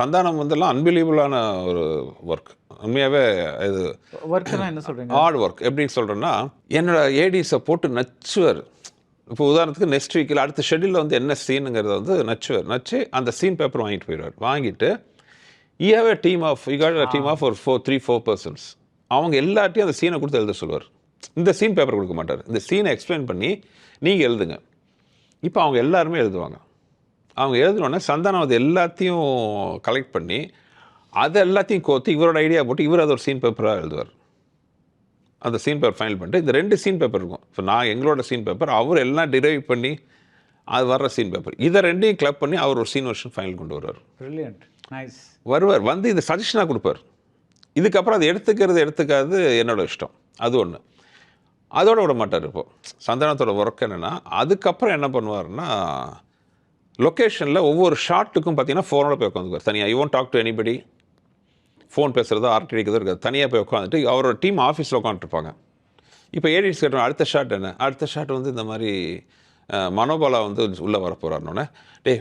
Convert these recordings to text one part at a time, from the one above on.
சந்தானம் வந்துலாம் அன்பிலீவபிளான ஒரு ஒர்க். உண்மையாகவே இது ஒர்க்குனா என்ன சொல்கிறீங்க? Hard work. எப்படின்னு சொல்கிறேன்னா, என்னோட ஏடிஸை போட்டு நச்சுவார். இப்போ உதாரணத்துக்கு நெக்ஸ்ட் வீக்கில் அடுத்த ஷெட்யூலில் வந்து என்ன சீனுங்கிறத வந்து நச்சு அந்த சீன் பேப்பர் வாங்கிட்டு போயிடுவார். வாங்கிட்டு you have a team of ஒரு 3-4 persons. அவங்க எல்லார்ட்டையும் அந்த சீனை கொடுத்து எழுத சொல்லுவார். இந்த சீன் பேப்பர் கொடுக்க மாட்டார். இந்த சீனை எக்ஸ்பிளைன் பண்ணி நீங்கள் எழுதுங்க. இப்போ அவங்க எல்லாருமே எழுதுவாங்க. அவங்க எழுதுனோடனே சந்தானம் அது எல்லாத்தையும் கலெக்ட் பண்ணி அதை எல்லாத்தையும் கோர்த்து இவரோட ஐடியா போட்டு இவர் அதை ஒரு சீன் பேப்பராக எழுதுவார். அந்த சீன் பேப்பர் ஃபைனல் பண்ணிட்டு இந்த 2 சீன் பேப்பர் இருக்கும். இப்போ நான் எங்களோட சீன் பேப்பர், அவர் எல்லாம் டிரைவ் பண்ணி அது வர்ற சீன் பேப்பர், இதை 2ஐயும் கிளப் பண்ணி அவர் ஒரு சீன் வெர்ஷன் ஃபைனல் கொண்டு வருவார். Brilliant, nice. வருவார், வந்து இது சஜஷனாக கொடுப்பார். இதுக்கப்புறம் அது எடுத்துக்காது என்னோட இஷ்டம். அது ஒன்று. அதோட விட மாட்டார். இப்போது சந்தானத்தோட ஒர்க் என்னென்னா, அதுக்கப்புறம் என்ன பண்ணுவார்னா, லொக்கேஷனில் ஒவ்வொரு ஷாட்டுக்கும் பார்த்தீங்கன்னா ஃபோனோட போய் உட்காந்துக்குவார் தனியாக. You won't talk to anybody. Phone பேசுகிறதோ ஆர்டி அடிக்கிறதோ இருக்காது. தனியாக போய் உட்காந்துட்டு அவரோட டீம் ஆஃபீஸில் உட்காந்துருப்பாங்க. இப்போ ஏடிஸ் கேட்டோம் அடுத்த ஷாட் என்ன, அடுத்த ஷாட் வந்து இந்த மாதிரி மனோபாலா வந்து உள்ளே வர போகிறாருனோடனே,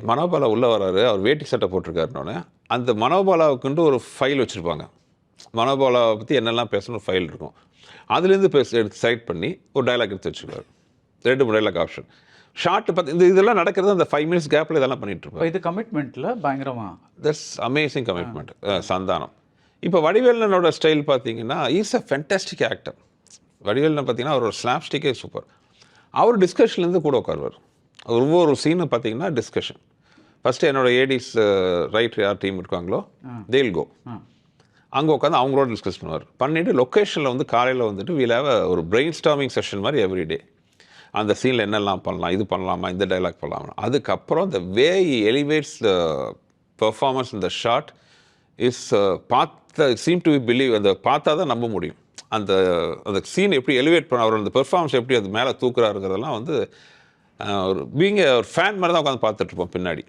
மனோபாலா உள்ளே வராரு, அவர் வேட்டி சட்டை போட்டிருக்காருனோடனே அந்த மனோபாலாவுக்குன்ட்டு ஒரு ஃபைல் வச்சுருப்பாங்க. மனோபாலாவை பற்றி என்னெல்லாம் பேசணும் ஃபைல் இருக்கும். அதுலேருந்து எடுத்து செலக்ட் பண்ணி ஒரு டைலாக் எடுத்து வச்சுருவார். 2-3 டைலாக் ஆப்ஷன். ஷார்ட் பார்த்து இதெல்லாம் நடக்கிறது அந்த 5 minutes கேப்பில் இதெல்லாம் பண்ணிகிட்ருப்பார். இது கமிட்மெண்ட்டில் பயங்கரமாக, தட்ஸ் அமேசிங் கமிட்மெண்ட் சந்தானம். இப்போ வடிவேலனோட ஸ்டைல் பார்த்தீங்கன்னா, இஸ் அ ஃபென்டாஸ்டிக் ஆக்டர். வடிவேலனை பார்த்தீங்கன்னா அவரோட ஸ்லாப்ஸ்டிக்கே சூப்பர். அவர் டிஸ்கஷன்லேருந்து கூட உட்காருவார். ஒவ்வொரு சீனு பார்த்தீங்கன்னா டிஸ்கஷன். ஃபஸ்ட்டு என்னோட ஏடிஸ் ரைட்டர் யார் டீம் இருக்காங்களோ தேல் கோ, அங்கே உட்காந்து அவங்களோட டிஸ்கஸ் பண்ணுவார். பண்ணிவிட்டு லொக்கேஷனில் வந்து காலையில் வந்துட்டு வீல் ஹேவ் ஒரு பிரெயின் ஸ்டார்மிங் செஷன் மாதிரி எவ்ரிடே. அந்த சீனில் என்னெல்லாம் பண்ணலாம், இது பண்ணலாமா, இந்த டைலாக் பண்ணலாமா. அதுக்கப்புறம் த வே எலிவேட்ஸ் த பெர்ஃபார்மன்ஸ் இந்த short is seem to believe. அந்த பார்த்தா தான் நம்ப முடியும். அந்த சீன் எப்படி எலிவேட் பண்ண, அவர் அந்த பெர்ஃபார்மன்ஸ் எப்படி அது மேலே தூக்குறாருங்கிறதெல்லாம் வந்து ஒரு பீயிங் ஒரு ஃபேன் மாதிரி தான் உட்காந்து பார்த்துட்ருப்போம் பின்னாடி.